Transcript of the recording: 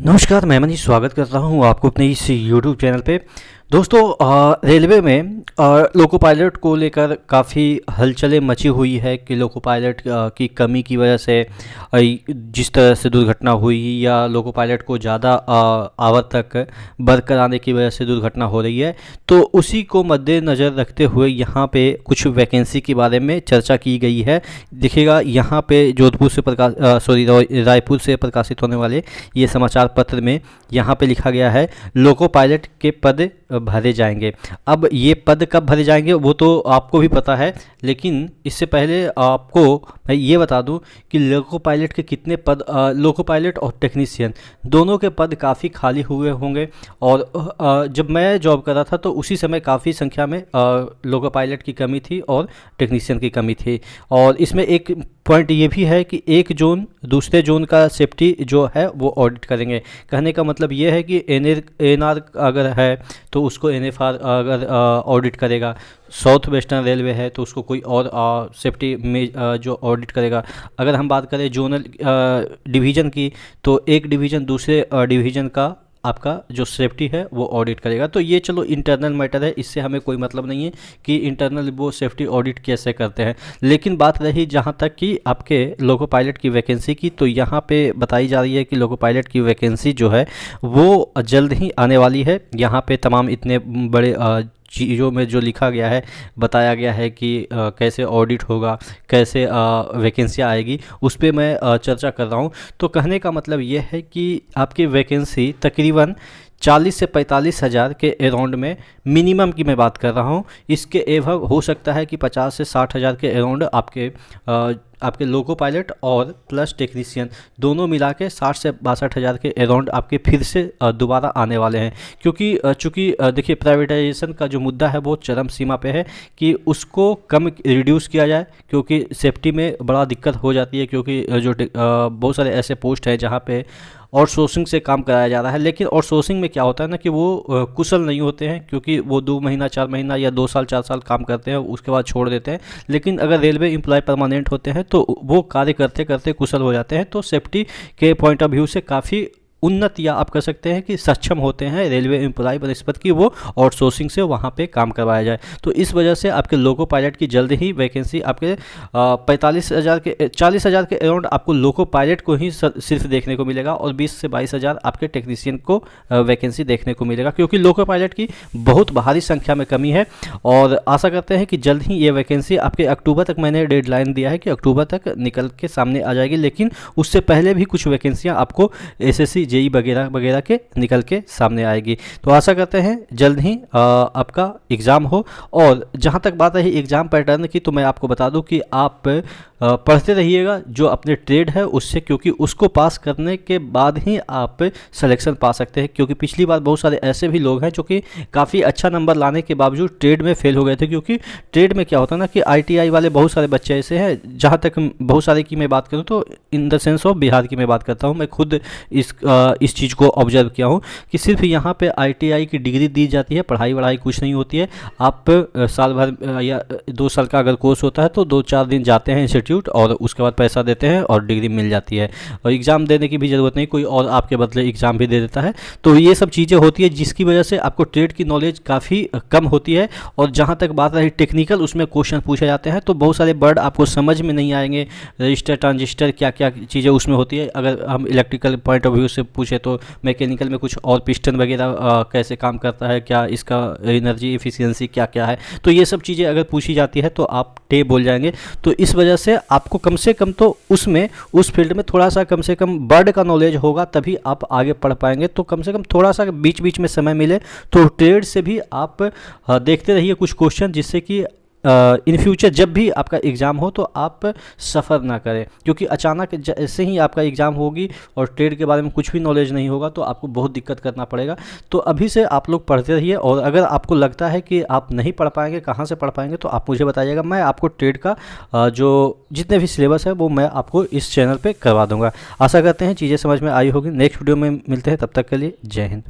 नमस्कार, मैं मनीष स्वागत करता हूँ आपको अपने इस यूट्यूब चैनल पे। दोस्तों, रेलवे में लोको पायलट को लेकर काफ़ी हलचलें मची हुई है कि लोको पायलट की कमी की वजह से जिस तरह से दुर्घटना हुई या लोको पायलट को ज़्यादा आवर तक वर्क कराने की वजह से दुर्घटना हो रही है। तो उसी को मद्देनज़र रखते हुए यहाँ पे कुछ वैकेंसी के बारे में चर्चा की गई है। देखिएगा, यहाँ पे जोधपुर से रायपुर से प्रकाशित होने वाले ये समाचार पत्र में यहाँ पे लिखा गया है, लोको पायलट के पद भरे जाएंगे। अब ये पद कब भरे जाएंगे वो तो आपको भी पता है, लेकिन इससे पहले आपको मैं ये बता दूं कि लोको पायलट के कितने पद, लोको पायलट और टेक्नीशियन दोनों के पद काफ़ी खाली हुए होंगे। और जब मैं जॉब कर रहा था तो उसी समय काफ़ी संख्या में लोको पायलट की कमी थी और टेक्नीशियन की कमी थी। और इसमें एक पॉइंट ये भी है कि एक जोन दूसरे जोन का सेफ्टी जो है वो ऑडिट करेंगे। कहने का मतलब ये है कि एनआर अगर है तो उसको एनएफआर अगर ऑडिट करेगा, साउथ वेस्टर्न रेलवे है तो उसको कोई और सेफ्टी में जो ऑडिट करेगा। अगर हम बात करें जोनल डिवीज़न की तो एक डिवीज़न दूसरे डिवीज़न का आपका जो सेफ्टी है वो ऑडिट करेगा। तो ये चलो इंटरनल मैटर है, इससे हमें कोई मतलब नहीं है कि इंटरनल वो सेफ्टी ऑडिट कैसे करते हैं। लेकिन बात रही जहाँ तक कि आपके लोको पायलट की वैकेंसी की, तो यहाँ पे बताई जा रही है कि लोको पायलट की वैकेंसी जो है वो जल्द ही आने वाली है। यहाँ पे तमाम इतने बड़े चीज़ों में जो लिखा गया है, बताया गया है कि कैसे ऑडिट होगा, कैसे वैकेंसी आएगी, उस पर मैं चर्चा कर रहा हूँ। तो कहने का मतलब ये है कि आपकी वैकेंसी तकरीबन 40 से 45 हज़ार के अराउंड में मिनिमम की मैं बात कर रहा हूँ। इसके एवं हो सकता है कि 50 से 60 हज़ार के अराउंड आपके लोको पायलट और प्लस टेक्नीशियन दोनों मिला के 60 से 62 हज़ार के अराउंड आपके फिर से दोबारा आने वाले हैं। क्योंकि चूँकि देखिए, प्राइवेटाइजेशन का जो मुद्दा है वो चरम सीमा पे है कि उसको कम रिड्यूस किया जाए, क्योंकि सेफ्टी में बड़ा दिक्कत हो जाती है। क्योंकि जो बहुत सारे ऐसे पोस्ट हैं जहाँ पे आउटसोर्सिंग से काम कराया जा रहा है, लेकिन आउटसोर्सिंग में क्या होता है ना कि वो कुशल नहीं होते हैं, क्योंकि वो 2 महीना 4 महीना या 2 साल 4 साल काम करते हैं, उसके बाद छोड़ देते हैं। लेकिन अगर रेलवे एम्प्लॉय परमानेंट होते हैं तो वो कार्य करते करते कुशल हो जाते हैं। तो सेफ्टी के पॉइंट ऑफ व्यू से काफ़ी उन्नत या आप कह सकते हैं कि सक्षम होते हैं रेलवे एम्प्लॉय बनस्पत की वो आउटसोर्सिंग से वहाँ पे काम करवाया जाए। तो इस वजह से आपके लोको पायलट की जल्द ही वैकेंसी आपके 45 हज़ार के 40 हज़ार के अराउंड आपको लोको पायलट को ही सिर्फ देखने को मिलेगा, और 20 से 22 हज़ार आपके टेक्नीशियन को वैकेंसी देखने को मिलेगा। क्योंकि लोको पायलट की बहुत भारी संख्या में कमी है, और आशा करते हैं कि जल्द ही ये वैकेंसी आपके अक्टूबर तक, मैंने डेडलाइन दिया है कि अक्टूबर तक निकल के सामने आ जाएगी। लेकिन उससे पहले भी कुछ वैकेंसियाँ आपको एसएससी जेई वगैरह वगैरह के निकल के सामने आएगी। तो आशा करते हैं जल्द ही आपका एग्ज़ाम हो। और जहां तक बात रही एग्ज़ाम पैटर्न की, तो मैं आपको बता दूं कि आप पढ़ते रहिएगा जो अपने ट्रेड है उससे, क्योंकि उसको पास करने के बाद ही आप सिलेक्शन पा सकते हैं। क्योंकि पिछली बार बहुत सारे ऐसे भी लोग हैं जो कि काफ़ी अच्छा नंबर लाने के बावजूद ट्रेड में फेल हो गए थे। क्योंकि ट्रेड में क्या होता है ना कि आईटीआई वाले बहुत सारे बच्चे ऐसे हैं, जहाँ तक बहुत सारे की मैं बात करूँ तो in the sense of Bihar की मैं बात करता हूँ। मैं खुद इस चीज़ को ऑब्जर्व किया हूँ कि सिर्फ यहाँ पे आईटीआई की डिग्री दी जाती है, पढ़ाई वढ़ाई कुछ नहीं होती है। आप साल भर या 2 साल का अगर कोर्स होता है तो 2-4 दिन जाते हैं इंस्टीट्यूट, और उसके बाद पैसा देते हैं और डिग्री मिल जाती है, और एग्ज़ाम देने की भी ज़रूरत नहीं, कोई और आपके बदले एग्ज़ाम भी दे देता है। तो ये सब चीज़ें होती है जिसकी वजह से आपको ट्रेड की नॉलेज काफ़ी कम होती है। और जहाँ तक बात रही टेक्निकल, उसमें क्वेश्चन पूछे जाते हैं तो बहुत सारे वर्ड आपको समझ में नहीं आएंगे। रजिस्टर, ट्रांजिस्टर, क्या क्या चीज़ें उसमें होती है। अगर हम इलेक्ट्रिकल पॉइंट ऑफ व्यू से पूछे तो मैकेनिकल में कुछ और, पिस्टन वगैरह कैसे काम करता है, क्या इसका एनर्जी एफिशिएंसी क्या क्या है, तो ये सब चीज़ें अगर पूछी जाती है तो आप टे बोल जाएंगे। तो इस वजह से आपको कम से कम तो उसमें उस फील्ड में थोड़ा सा कम से कम वर्ड का नॉलेज होगा, तभी आप आगे पढ़ पाएंगे। तो कम से कम थोड़ा सा बीच बीच में समय मिले तो ट्रेड से भी आप देखते रहिए कुछ क्वेश्चन, जिससे कि इन फ्यूचर जब भी आपका एग्ज़ाम हो तो आप सफ़र ना करें। क्योंकि अचानक जैसे ही आपका एग्ज़ाम होगी और ट्रेड के बारे में कुछ भी नॉलेज नहीं होगा तो आपको बहुत दिक्कत करना पड़ेगा। तो अभी से आप लोग पढ़ते रहिए, और अगर आपको लगता है कि आप नहीं पढ़ पाएंगे, कहाँ से पढ़ पाएंगे, तो आप मुझे बताइएगा। मैं आपको ट्रेड का जो जितने भी सिलेबस है वो मैं आपको इस चैनल पर करवा दूँगा। आशा करते हैं चीज़ें समझ में आई होगी। नेक्स्ट वीडियो में मिलते हैं, तब तक के लिए जय हिंद।